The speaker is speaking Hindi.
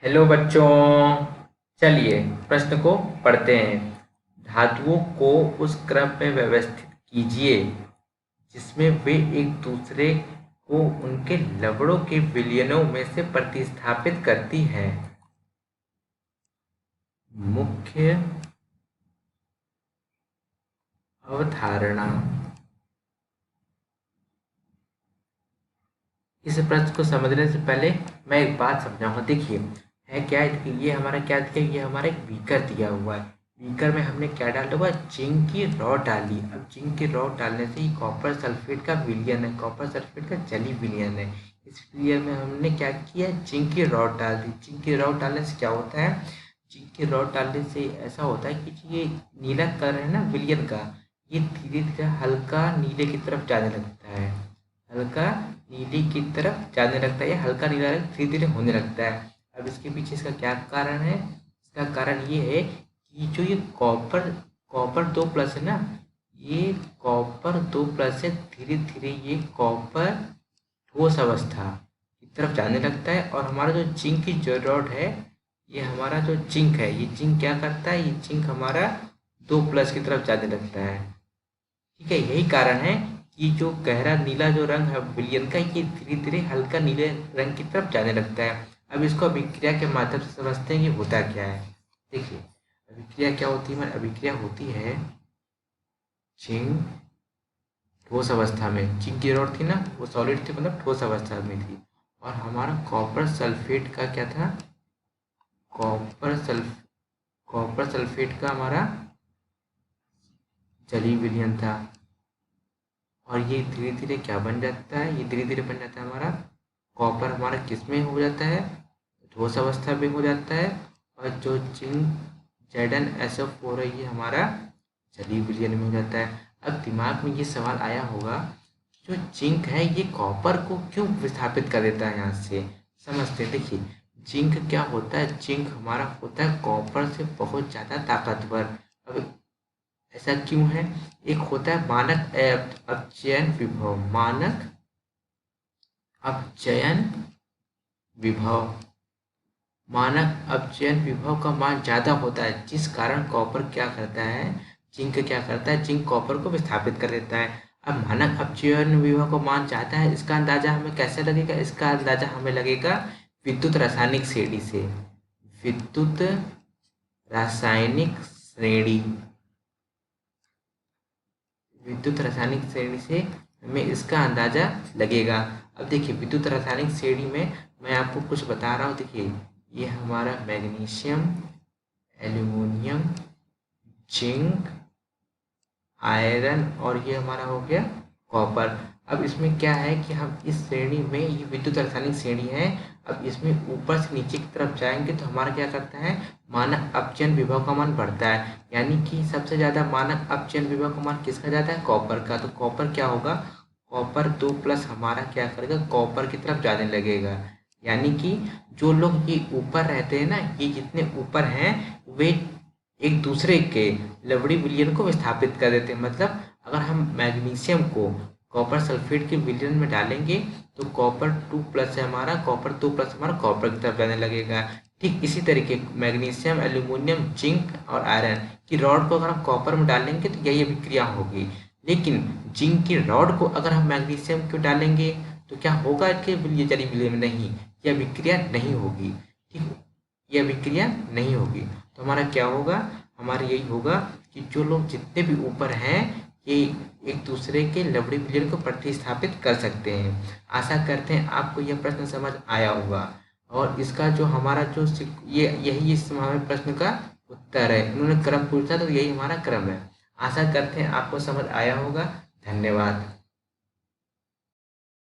हेलो बच्चों, चलिए प्रश्न को पढ़ते हैं। धातुओं को उस क्रम में व्यवस्थित कीजिए जिसमें वे एक दूसरे को उनके लवड़ों के विलयनों में से प्रतिस्थापित करती हैं। मुख्य अवधारणा। इस प्रश्न को समझने से पहले मैं एक बात समझाऊंगा। देखिए, है क्या है कि ये हमारा क्या दिया, ये हमारा एक बीकर दिया हुआ है। बीकर में हमने क्या डाला हुआ, जिंक की रॉड डाली। अब जिंक की रॉड डालने से ही कॉपर सल्फेट का विलयन है, कॉपर सल्फेट का जली विलयन है। इस विलयन में हमने क्या किया, जिंक की रॉड डाल दी। जिंक की रॉड डालने से क्या होता है, जिंक की रॉड डालने से ऐसा होता है कि ये नीला कलर है ना विलयन का, ये धीरे धीरे हल्का नीले की तरफ जाने लगता है। हल्का नीली की तरफ जाने लगता है, या हल्का नीला धीरे धीरे होने लगता है। अब इसके पीछे इसका क्या कारण है, इसका कारण ये है कि जो ये कॉपर कॉपर 2+ है ना, ये कॉपर 2+ से धीरे धीरे ये कॉपर ठोस अवस्था की तरफ जाने लगता है। और हमारा जो जिंक की जो रॉड है, ये हमारा जो जिंक है, ये जिंक क्या करता है, ये जिंक हमारा 2+ की तरफ जाने लगता है। ठीक है, यही कारण है कि जो गहरा नीला जो रंग है विलयन का, ये धीरे धीरे हल्का नीले रंग की तरफ जाने लगता है। अब इसको अभिक्रिया के माध्यम से समझते हैं कि होता क्या है। देखिए, अभिक्रिया क्या होती है, अभिक्रिया होती है जिंक ठोस अवस्था में। जिंक की रॉड थी ना, वो सॉलिड थी, मतलब ठोस अवस्था में थी। और हमारा कॉपर सल्फेट का क्या था, कॉपर सल्फ कॉपर सल्फेट का हमारा जलीय विलयन था। और ये धीरे धीरे क्या बन जाता है, ये धीरे धीरे बन जाता है हमारा कॉपर, हमारा किस में हो जाता है, ठोस अवस्था में हो जाता है। और जो जिंक Zn है, ये हमारा जलीय विलयन में हो जाता है। अब दिमाग में ये सवाल आया होगा, जो जिंक है ये कॉपर को क्यों विस्थापित कर देता है यहाँ से। समझते हैं। देखिए, जिंक क्या होता है, जिंक हमारा होता है कॉपर से बहुत ज़्यादा ताकतवर। अब ऐसा क्यों है, एक होता है मानक अपचयन विभव, मानक अपचयन विभव। मानक अपचयन विभव का मान ज़्यादा होता है, जिस कारण कॉपर क्या करता है, जिंक क्या करता है, जिंक कॉपर को विस्थापित कर देता है। अब मानक अपचयन विभव का मान ज़्यादा है, इसका अंदाजा हमें कैसे लगेगा, इसका अंदाजा हमें लगेगा विद्युत रासायनिक श्रेणी से। विद्युत रासायनिक श्रेणी, विद्युत रासायनिक श्रेणी से हमें इसका अंदाजा लगेगा। अब देखिए, विद्युत रासायनिक श्रेणी में मैं आपको कुछ बता रहा हूँ। देखिए, ये हमारा मैग्नीशियम, एल्यूमिनियम, जिंक, आयरन, और ये हमारा हो गया कॉपर। अब इसमें क्या है कि हम इस श्रेणी में, ये विद्युत रासायनिक श्रेणी है, अब इसमें ऊपर से नीचे की तरफ जाएंगे तो हमारा क्या करता है, मानक अपचयन विभव का मान बढ़ता है। यानी कि सबसे ज़्यादा मानक अपचयन विभव का मान किसका ज़्यादा है, कॉपर का। तो कॉपर क्या होगा, कॉपर 2+ हमारा क्या करेगा, कॉपर की तरफ जाने लगेगा। यानी कि जो लोग ये ऊपर रहते हैं ना, ये जितने ऊपर हैं, वे एक दूसरे के लवड़ी विलयन को विस्थापित कर देते हैं। मतलब अगर हम मैग्नीशियम को कॉपर सल्फेट के विलयन में डालेंगे तो कॉपर 2+ से हमारा कॉपर 2+ हमारा कॉपर की तरफ जाने लगेगा। ठीक इसी तरीके मैग्नीशियम, एल्यूमिनियम, जिंक और आयरन की रॉड को अगर हम कॉपर में डालेंगे तो यही अभिक्रिया होगी। लेकिन जिंक की रॉड को अगर हम मैग्नीशियम को डालेंगे तो क्या होगा, इसके विलय जलीय विलयन में नहीं, यह अभिक्रिया नहीं होगी। ठीक, यह अभिक्रिया नहीं होगी। तो हमारा क्या होगा, हमारा यही होगा कि जो लोग जितने भी ऊपर हैं, ये एक दूसरे के लवड़ी विलयन को प्रतिस्थापित कर सकते हैं। आशा करते हैं आपको यह प्रश्न समझ आया होगा। और इसका जो हमारा जो ये यही इस हमारे प्रश्न का उत्तर है। उन्होंने क्रम पूछा तो यही हमारा क्रम है। आशा करते हैं आपको समझ आया होगा। धन्यवाद।